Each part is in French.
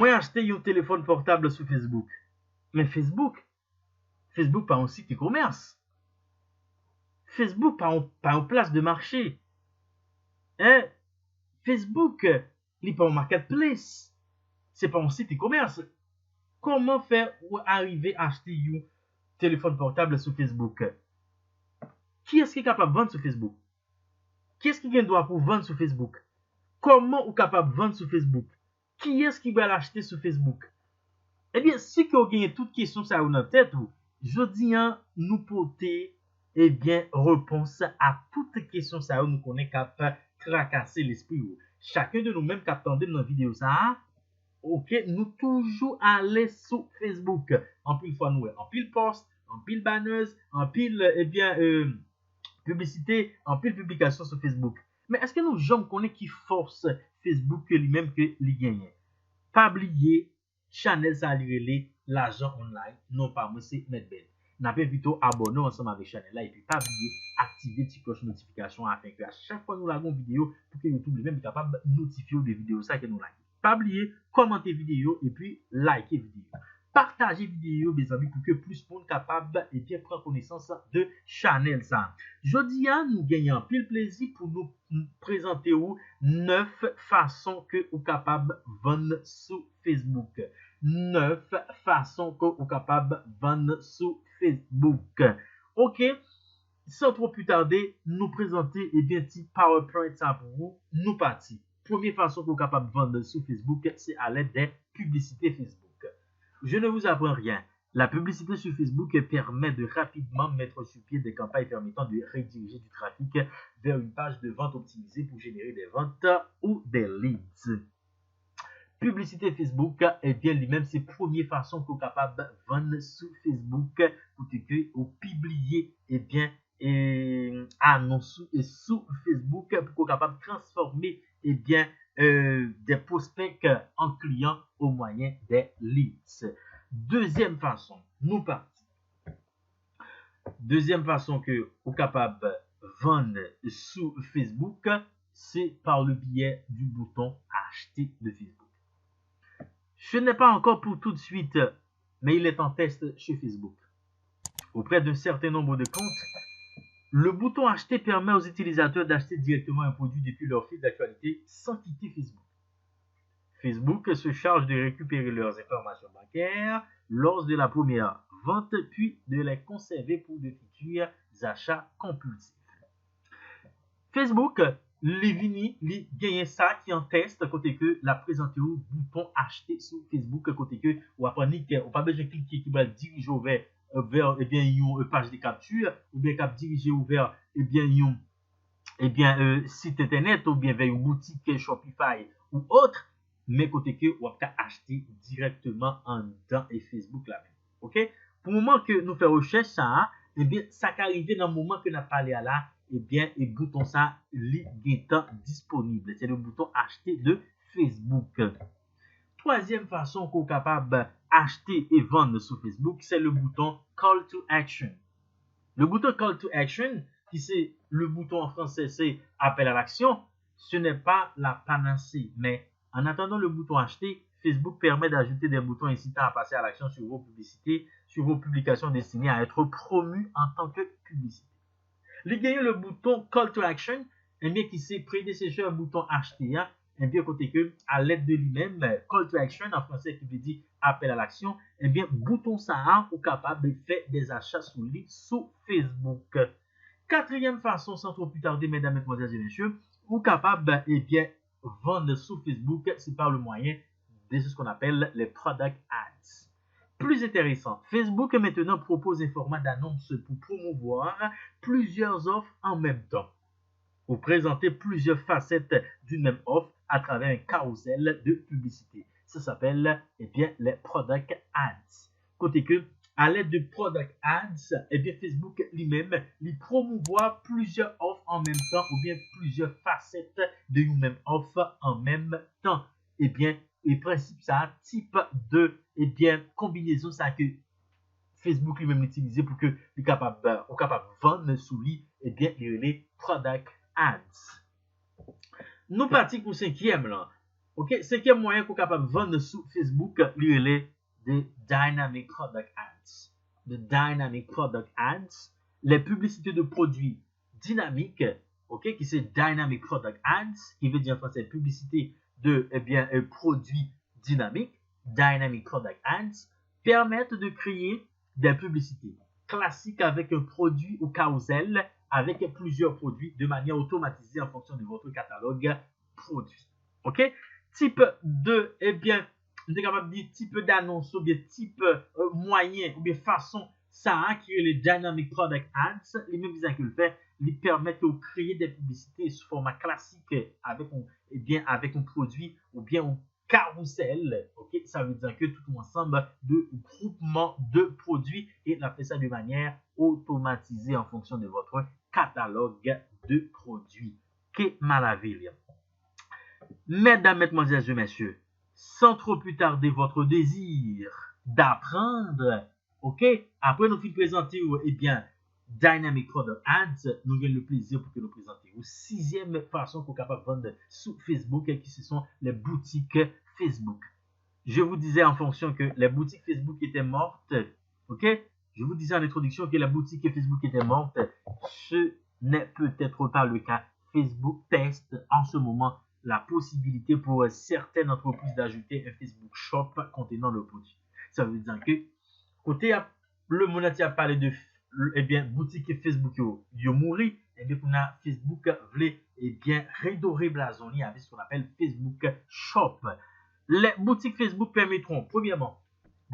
Moi acheté un téléphone portable sur Facebook. Mais Facebook pas un site de commerce. Facebook pas en place de marché. Hein? Facebook, il pas un marketplace. C'est pas un site de commerce. Comment faire pour arriver à acheter un téléphone portable sur Facebook? Qui est-ce qui est capable de vendre sur Facebook? Qui est-ce qui a droit pour vendre sur Facebook? Comment est capable de vendre sur Facebook? Qui est-ce qui va l'acheter sur Facebook? Eh bien, si vous avez toutes questions ça dans tête, je dis nous porter réponse à toutes questions ça nous connaît capable tracasser l'esprit. Chacun de nous même qui attendait dans la vidéo ça, OK, nous toujours aller sur Facebook. En pile fois nous, en pile post, en pile banners, en pile publicité, en pile publication sur Facebook. Mais est-ce que nous gens connaît qui force Facebook lui-même que li gagne? Pas oublier channel ça li l'argent online, non pas moi c'est Medbel. N'a pas plutôt abonner ensemble avec channel là et puis pas oublier activer la cloche notification afin que à chaque fois nous lagons vidéo pour que YouTube lui-même est capable de notifier des vidéos ça que nous like. Pas oublier commenter vidéo et puis liker vidéo. Partager vidéo mes amis pour que plus de monde capable et bien prendre connaissance de channel ça. Jodi nous gagnons pile plaisir pour nous présenter 9 façons que vous capable vendre sur Facebook. 9 façons que vous capable vendre sur Facebook. OK, sans trop plus tarder, nous présenter petit PowerPoint ça pour vous. Nous parti. Première façon que vous capable vendre sur Facebook, c'est à l'aide des publicités Facebook. Je ne vous apprends rien. La publicité sur Facebook permet de rapidement mettre sur pied des campagnes permettant de rediriger du trafic vers une page de vente optimisée pour générer des ventes ou des leads. Publicité Facebook est bien lui-même c'est première façon qu'on est capable de vendre sur Facebook pour que vous publier annonce sur Facebook pour qu'on capable de transformer des prospects en clients au moyen des leads. Deuxième façon, nous partons. Deuxième façon que vous capable de vendre sur Facebook, c'est par le biais du bouton acheter de Facebook. Ce n'est pas encore pour tout de suite, mais il est en test chez Facebook. Auprès d'un certain nombre de comptes, le bouton acheter permet aux utilisateurs d'acheter directement un produit depuis leur fil d'actualité sans quitter Facebook. Facebook se charge de récupérer leurs informations bancaires lors de la première vente, puis de les conserver pour de futurs achats compulsifs. Facebook, li gagne ça qui en test côté que la présenter au bouton acheter sur Facebook côté que ou après ou pas besoin de cliquer qui va diriger vers une page de capture ou bien cap diriger vers site internet ou bien vers une boutique Shopify ou autre, mais côté que ou pas acheter directement en dans et Facebook là même. OK, pour le moment que nous faisons recherche ça, ça qui arrive dans le moment que nous parlé à là, et bouton ça li disponible, c'est le bouton acheter de Facebook. Troisième façon qu'on est capable d'acheter et vendre sur Facebook, c'est le bouton Call to Action. Le bouton Call to Action, qui c'est le bouton en français, c'est appel à l'action, ce n'est pas la panacée, mais en attendant le bouton acheter, Facebook permet d'ajouter des boutons incitant à passer à l'action sur vos publicités, sur vos publications destinées à être promues en tant que publicité. Le bouton Call to Action, qui c'est prédécesseur bouton acheter, côté que à l'aide de lui-même, Call to Action en français qui veut dire appel à l'action, bouton ça ou capable de faire des achats sur Facebook. Quatrième façon, sans trop plus tarder, mesdames, mesdemoiselles et messieurs, ou capable vendre sur Facebook, c'est par le moyen de ce qu'on appelle les product ads. Plus intéressant, Facebook maintenant propose un format d'annonce pour promouvoir plusieurs offres en même temps. Ou présenter plusieurs facettes d'une même offre à travers un carrousel de publicité. Ça s'appelle les product ads. Côté que à l'aide de product ads, Facebook lui-même lui promouvoit plusieurs offres en même temps ou bien plusieurs facettes de une même offre en même temps. Et principe ça type de combinaison ça que Facebook lui-même utilise pour que il capable vendre sous lui les product ads. Nous partons pour cinquième là. Ok, cinquième moyen qu'on est capable de vendre sur Facebook, les Dynamic Product Ads. De Dynamic Product Ads, les publicités de produits dynamiques, ok, qui c'est Dynamic Product Ads, qui veut dire en français publicité de produits dynamiques, Dynamic Product Ads, permettent de créer des publicités classiques avec un produit ou carousel avec plusieurs produits de manière automatisée en fonction de votre catalogue produit. Ok? Type de, on est capable de dire type d'annonce ou bien type moyen ou bien façon ça a créé les Dynamic Product Ads, les mêmes visages que le fait, ils permettent de créer des publicités sous format classique avec un produit ou bien un carrousel. Ok, ça veut dire que tout ensemble de groupement de produits et on fait ça de manière automatisée en fonction de votre catalogue de produits. Que maraville! Mesdames, mesdemoiselles et messieurs, sans trop plus tarder votre désir d'apprendre, ok, après nous finissons présenter, Dynamic Product Ads, nous avons le plaisir pour que nous présenter. Sixième façon qu'on est capable de vendre sur Facebook, qui ce sont les boutiques Facebook. Je vous disais en fonction que les boutiques Facebook étaient mortes, ok, je vous disais en introduction que la boutique Facebook était morte. Ce n'est peut-être pas le cas. Facebook teste en ce moment la possibilité pour certaines entreprises d'ajouter un Facebook Shop contenant le produit. Ça veut dire que côté le monde a parlé de boutique Facebook yo mouri, qu'on a Facebook voulait redorer blason avec ce qu'on appelle Facebook Shop. Les boutiques Facebook permettront premièrement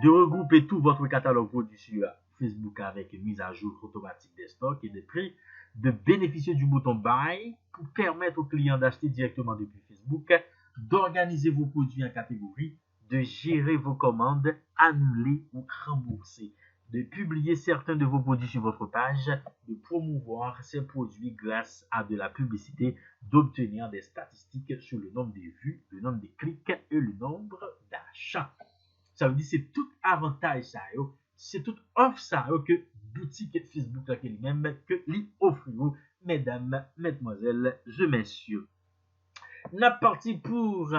de regrouper tout votre catalogue produit sur Facebook avec une mise à jour automatique des stocks et des prix, de bénéficier du bouton Buy pour permettre aux clients d'acheter directement depuis Facebook, d'organiser vos produits en catégorie, de gérer vos commandes, annuler ou rembourser, de publier certains de vos produits sur votre page, de promouvoir ces produits grâce à de la publicité, d'obtenir des statistiques sur le nombre de vues, le nombre de clics et le nombre d'achats. Ça veut dire c'est tout avantage ça, c'est tout offre ça que boutique Facebook là même que lui offre, mesdames, mesdemoiselles et messieurs. N'a parti pour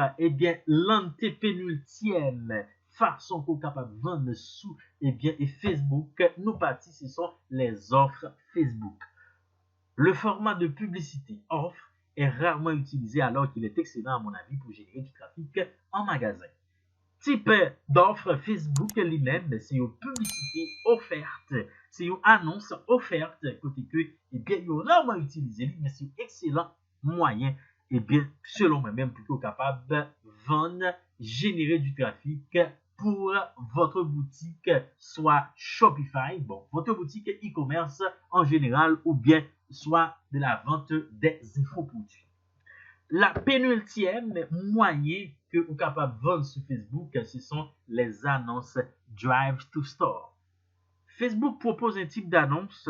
l'antépénultième façon qu'on est capable de vendre sous et Facebook. Nous partis, ce sont les offres Facebook. Le format de publicité offre est rarement utilisé alors qu'il est excellent à mon avis pour générer du trafic en magasin. Type d'offre Facebook lui-même, c'est une publicité offerte, c'est une annonce offerte, côté que, il est rarement utilisé, mais c'est un excellent moyen, selon moi-même, plutôt capable de vendre, générer du trafic pour votre boutique, soit Shopify, votre boutique e-commerce en général, ou bien soit de la vente des infoproduits. La pénultième moyen que vous êtes capable de vendre sur Facebook, ce sont les annonces Drive to Store. Facebook propose un type d'annonce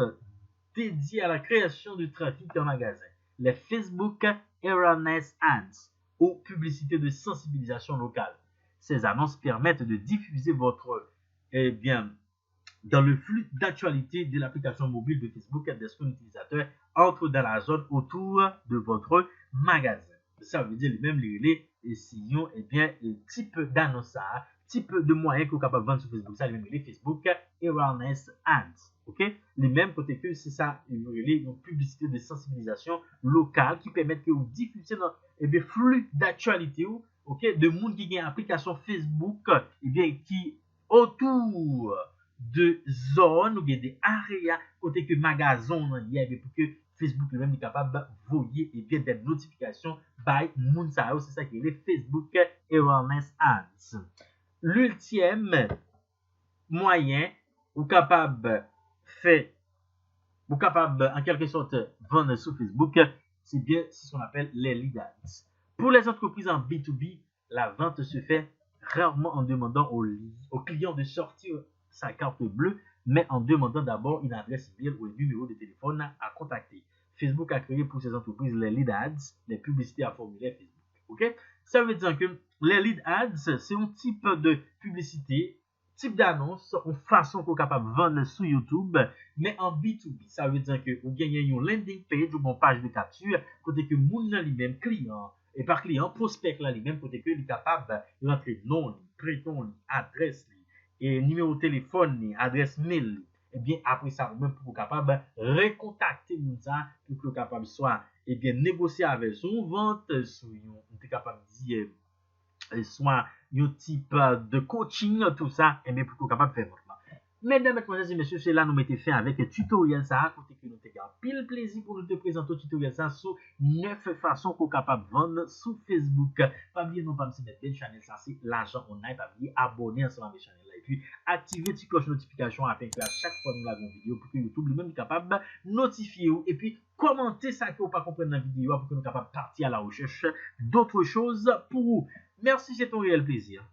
dédié à la création du trafic en magasin. Les Facebook Awareness Ads ou publicités de sensibilisation locale. Ces annonces permettent de diffuser votre, dans le flux d'actualité de l'application mobile de Facebook dès qu'un utilisateur entre dans la zone autour de votre magasin. Ça veut dire même les essayons type d'annonce, type de moyen que vous êtes capable de vendre sur Facebook, ça les Facebook Awareness Ads. Ok, les mêmes côté que c'est ça, une publicité de sensibilisation locale qui permettent que vous diffusez dans flux d'actualité, ok, de monde qui a une application Facebook, qui autour de zones ou bien des areas côté que magasin pour que Facebook lui-même est capable de voyer des notifications by Moonsao, c'est ça qui est les Facebook Awareness Ads. L'ultime moyen ou capable en quelque sorte vendre sur Facebook, c'est bien ce qu'on appelle les lead ads. Pour les entreprises en B2B, la vente se fait rarement en demandant au client de sortir sa carte bleue, mais en demandant d'abord une adresse email ou un numéro de téléphone à contacter. Facebook a créé pour ces entreprises les lead ads, les publicités à formulaire Facebook. Ok? Ça veut dire que les lead ads, c'est un type de publicité, type d'annonce, une façon qu'on est capable de vendre sur YouTube, mais en B2B. Ça veut dire que vous gagnez une landing page ou une page de capture, côté que moun lui-même client, et par client, prospect là lui-même côté que il est capable d'entrer nom, prénom, adresse, et numéro de téléphone, adresse mail. Et bien après ça, même pour capable recontacter moun ça pour que capable soit et bien négocier avec son vente, sur on est capable de dire soit un type de coaching, tout ça, et bien pour capable de faire votre. Mesdames, mesdemoiselles et messieurs, c'est là nous mettons fin avec le tutoriel ça, côté que nous te garde pile plaisir pour nous te présenter le tutoriel ça sur 9 façons qu'on est capable de vendre sur Facebook. Pas oublier non pas me mettre belle chaîne ça, c'est l'argent online, pas oublier abonner ensemble à la chaîne là et puis activer la cloche notification afin que à chaque fois nous avons une vidéo pour que YouTube lui-même est capable de notifier et puis commenter ça que vous pas comprendre dans la vidéo pour que nous capable partir à la recherche d'autres choses pour vous. Merci, c'est un réel plaisir.